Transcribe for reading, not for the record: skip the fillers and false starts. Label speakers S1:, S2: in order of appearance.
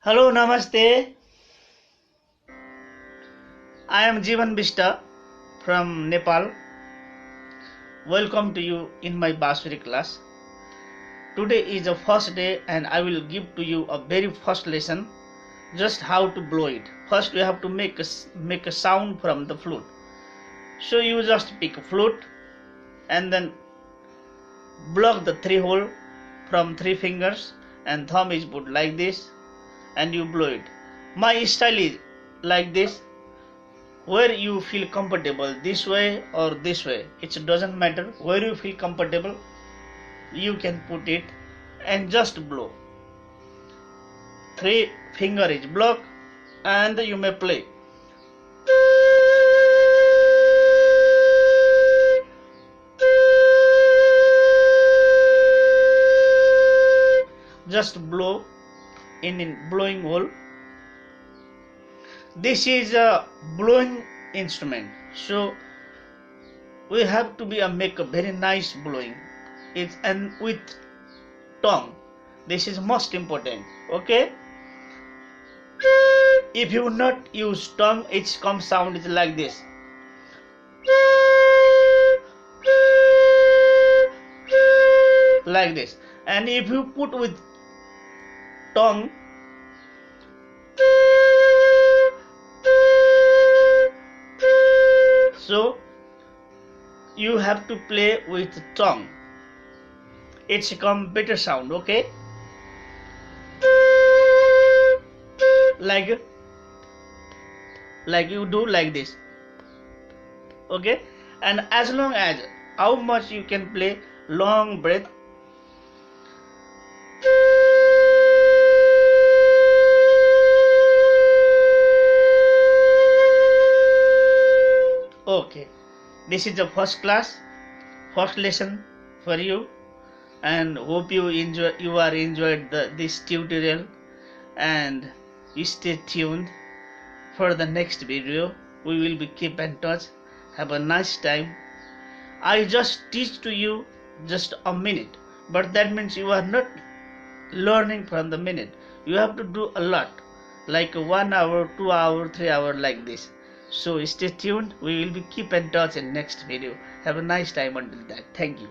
S1: Hello, Namaste. I am Jivan Bista from Nepal. Welcome to you in my Bansuri class. Today is the first day and I will give to you a very first lesson, just how to blow it. First we have to make a sound from the flute. So you just pick a flute and then block the 3 hole from 3 fingers and thumb is put like this and you blow it. My style is like this. Where you feel comfortable, this way or this way, it doesn't matter. Where you feel comfortable, you can put it and just blow. 3 finger is block and you may play. Just blow in blowing hole. This is a blowing instrument, so we have to make a very nice blowing. And with tongue. This is most important. Okay. If you not use tongue, its come sound is like this. Like this. And if you put with tongue, so you have to play with tongue. It's come better sound, okay? Like you do like this, okay? And as long as how much you can play long breath. Okay, this is the first lesson for you, and hope you are enjoyed this tutorial, and you stay tuned for the next video. We will be keep in touch. Have a nice time. I just teach to you just a minute, but that means you are not learning from the minute. You have to do a lot, like 1 hour, 2 hour, 3 hour, like this. So stay tuned. We will be keep in touch in next video. Have a nice time until that. Thank you.